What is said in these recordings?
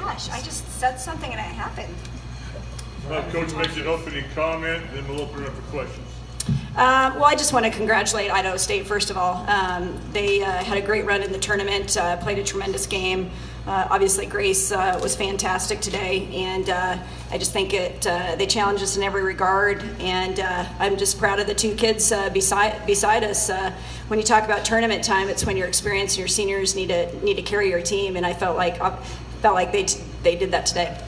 gosh, I just said something and it happened. Well, Coach makes an opening comment, then we'll open it up for questions. Well, I just want to congratulate Idaho State, first of all. They had a great run in the tournament, played a tremendous game. Obviously, Grace was fantastic today, and I just think they challenged us in every regard, and I'm just proud of the two kids beside us. When you talk about tournament time, it's when your experience and your seniors need to carry your team, and I felt like they did that today.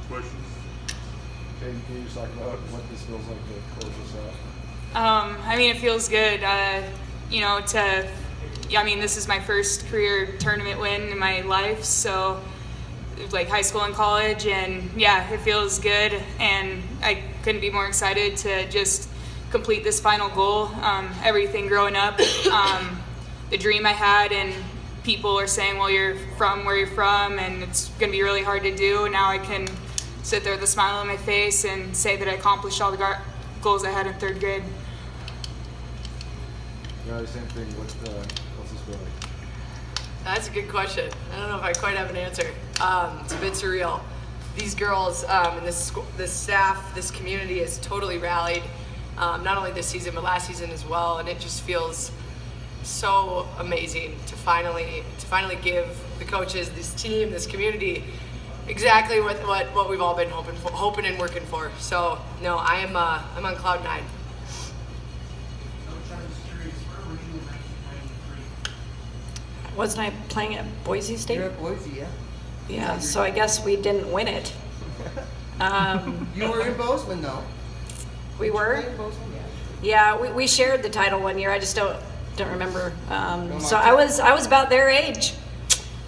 Questions? Peyton, can you just talk about what this feels like to close this out? I mean, it feels good. This is my first career tournament win in my life, so like high school and college, and yeah, it feels good, and I couldn't be more excited to just complete this final goal. Everything growing up, the dream I had, and people are saying, well, you're from where you're from, and it's going to be really hard to do. Now I can sit there with a smile on my face and say that I accomplished all the goals I had in third grade. Yeah, the same thing. What's this feel like? That's a good question. I don't know if I quite have an answer. It's a bit surreal. These girls and this staff, this community has totally rallied, not only this season but last season as well, and it just feels so amazing to finally give the coaches, this team, this community, exactly what we've all been hoping and working for. So no, I'm on cloud nine. Wasn't I playing at Boise State? You're at Boise, yeah. Yeah, so I guess we didn't win it. You were in Bozeman, though. We were? In Bozeman, Yeah, we shared the title one year. I just don't remember. So I was about their age.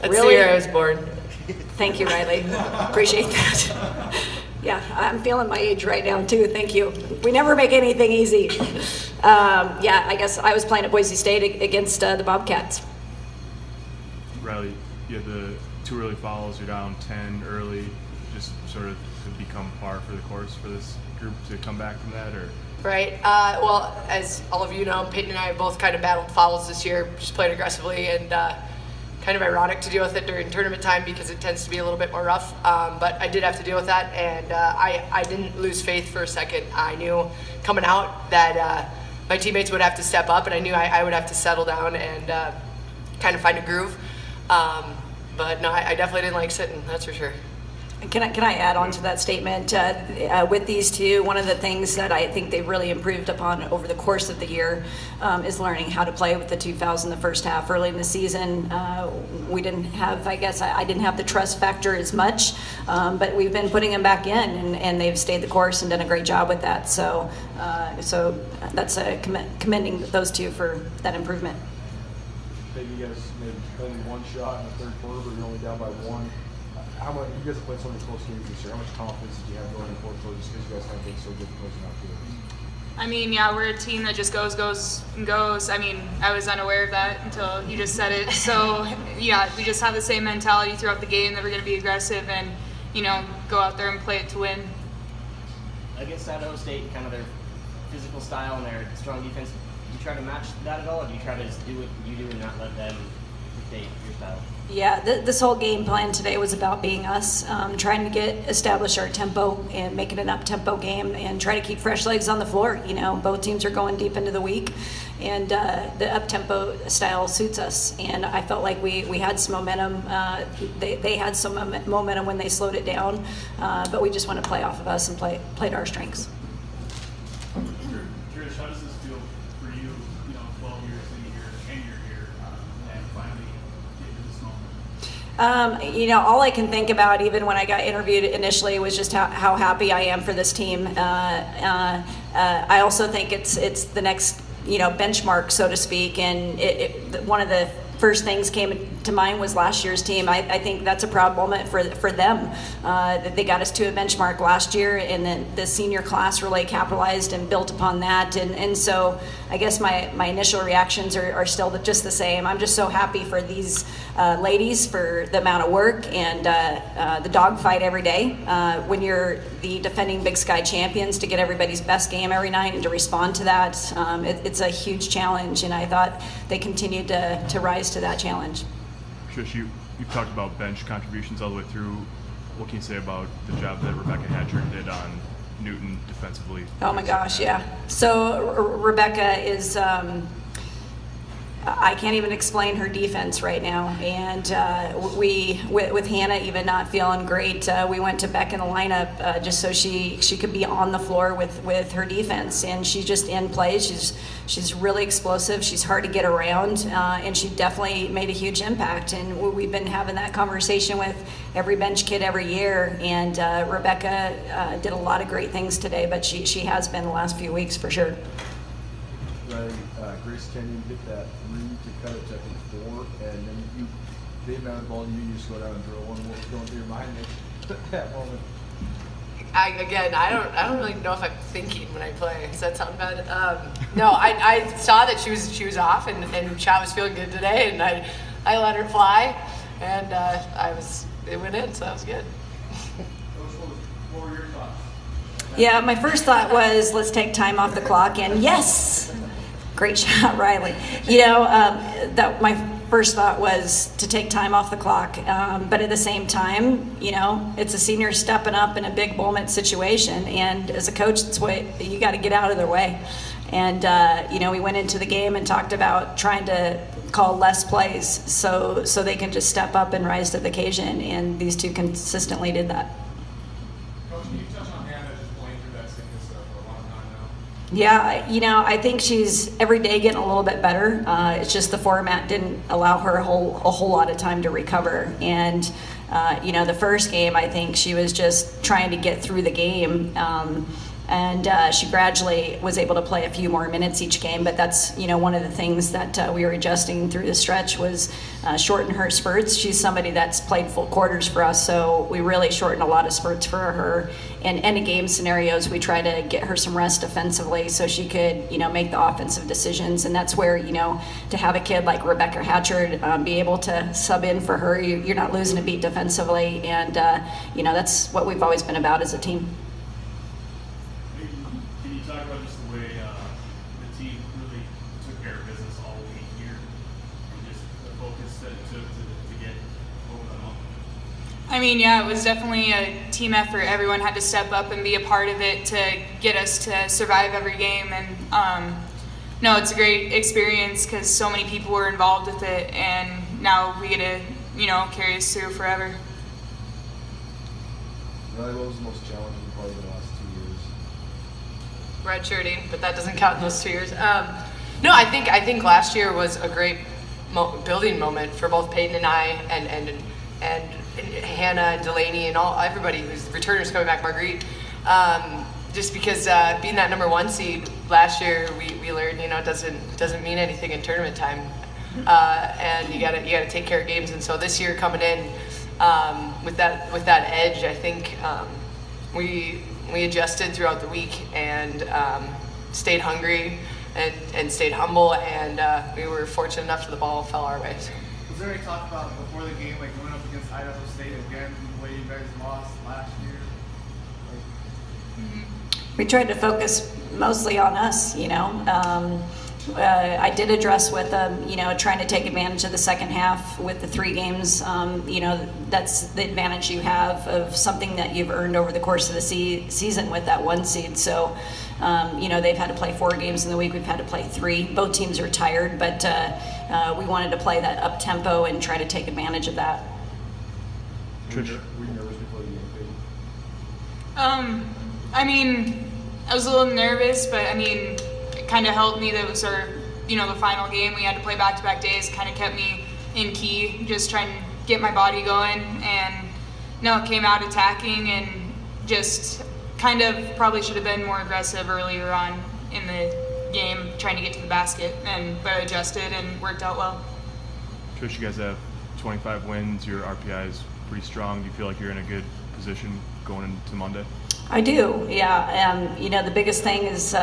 That's really? the year I was born. Thank you, Riley. Appreciate that. Yeah, I'm feeling my age right now too. Thank you. We never make anything easy. Yeah, I guess I was playing at Boise State against the Bobcats. Riley, you had the 2 early fouls, you're down 10 early, just sort of become par for the course for this group to come back from that, or? Right. Well, as all of you know, Peyton and I both kind of battled fouls this year, just played aggressively, and kind of ironic to deal with it during tournament time because it tends to be a little bit more rough. But I did have to deal with that, and I didn't lose faith for a second. I knew coming out that my teammates would have to step up, and I knew I would have to settle down and kind of find a groove. But no, I definitely didn't like sitting, that's for sure. Can I add on to that statement? With these two, one of the things that I think they've really improved upon over the course of the year is learning how to play with the two fouls in the first half. Early in the season, we didn't have, I guess, I didn't have the trust factor as much, but we've been putting them back in, and they've stayed the course and done a great job with that. So that's commending those two for that improvement. Maybe you guys made only one shot in the third quarter, but you're only down by one. How much, you guys have played so many close games this year, how much confidence did you have going in the fourth quarter just because you guys have been so good closing out games? I mean, yeah, we're a team that just goes, and goes. I mean, I was unaware of that until you just said it. So, yeah, we just have the same mentality throughout the game that we're going to be aggressive and, go out there and play it to win. Against Idaho State, kind of their physical style and their strong defense, do you try to match that at all, or do you try to just do what you do and not let them dictate your style? Yeah, this whole game plan today was about being us, trying to establish our tempo and make it an up-tempo game and try to keep fresh legs on the floor. Both teams are going deep into the week, and the up-tempo style suits us. And I felt like we had some momentum. They had some momentum when they slowed it down, but we just want to play off of us and play to our strengths. Tricia, how does this feel for you, 12 years in here, and you're here, and finally get to this moment? All I can think about, even when I got interviewed initially, was just how happy I am for this team. I also think it's the next, benchmark, so to speak, and one of the first things came to mind was last year's team. I think that's a proud moment for them. They got us to a benchmark last year, and then the senior class really capitalized and built upon that. And so I guess my initial reactions are still just the same. I'm just so happy for these ladies for the amount of work and the dogfight every day. When you're the defending Big Sky champions, to get everybody's best game every night and to respond to that, it's a huge challenge. And I thought they continued to rise to that challenge. Trish, you've talked about bench contributions all the way through. What can you say about the job that Rebecca Hatchard did on Newton defensively? Oh my gosh, yeah. So Rebecca is, I can't even explain her defense right now. And we, with Hannah even not feeling great, we went to Beck in the lineup just so she could be on the floor with her defense. And she's just in play. She's really explosive. She's hard to get around, and she definitely made a huge impact. And we've been having that conversation with every bench kid every year. And Rebecca did a lot of great things today, but she has been the last few weeks for sure. Riley, Grace Kenyon hit that 3 to cut it to, I think, 4, and then they mounted the ball and you just go down and drill one. What was going through your mind at that moment? I don't really know if I'm thinking when I play. Does that sound bad? No, I saw that she was off and shot was feeling good today, and I let her fly, and it went in, so that was good. What were your thoughts? Yeah, my first thought was let's take time off the clock, and yes, great shot, Riley. That my first thought was to take time off the clock, but at the same time, it's a senior stepping up in a big moment situation, and as a coach, that's what you got to get out of their way. And we went into the game and talked about trying to call less plays so they can just step up and rise to the occasion, and these two consistently did that. Yeah, I think she's every day getting a little bit better. It's just the format didn't allow her a whole lot of time to recover. And, the first game, I think she was just trying to get through the game. And she gradually was able to play a few more minutes each game, but that's one of the things that we were adjusting through the stretch was shorten her spurts. She's somebody that's played full quarters for us, so we really shortened a lot of spurts for her. And end of game scenarios, we try to get her some rest defensively so she could make the offensive decisions. And that's where to have a kid like Rebecca Hatchard be able to sub in for her, you're not losing a beat defensively, and that's what we've always been about as a team. It was definitely a team effort. Everyone had to step up and be a part of it to get us to survive every game. And it's a great experience because so many people were involved with it, and now we get to, carry us through forever. Riley, what was the most challenging part of the last 2 years? Redshirting, but that doesn't count in those 2 years. I think last year was a great building moment for both Peyton and I, and Hannah and Delaney and everybody who's returners coming back, Marguerite. Just because being that number 1 seed last year, we learned doesn't mean anything in tournament time, and you gotta take care of games. And so this year coming in with that edge, I think we adjusted throughout the week and stayed hungry and stayed humble, and we were fortunate enough that the ball fell our way. Was there any talk about before the game, like going up against Idaho State again, the way you guys lost last year? We tried to focus mostly on us, I did address with them, trying to take advantage of the second half with the 3 games. That's the advantage you have of something that you've earned over the course of the season with that 1 seed. So, they've had to play 4 games in the week. We've had to play 3. Both teams are tired, but we wanted to play that up tempo and try to take advantage of that. Tricia, were you nervous before the game? I was a little nervous, but it kind of helped me that it was the final game. We had to play back-to-back days. Kind of kept me in key, just trying to get my body going. And it came out attacking and just kind of probably should have been more aggressive earlier on in the game, trying to get to the basket, but adjusted and worked out well. Trish, you guys have 25 wins. Your RPI is pretty strong. Do you feel like you're in a good position going into Monday? I do, yeah. The biggest thing is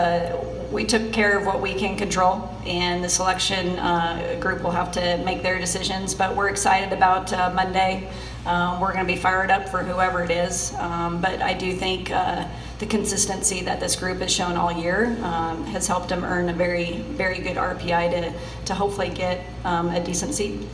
we took care of what we can control, and the selection group will have to make their decisions, but we're excited about Monday. We're going to be fired up for whoever it is, but I do think the consistency that this group has shown all year has helped them earn a very, very good RPI to hopefully get a decent seed.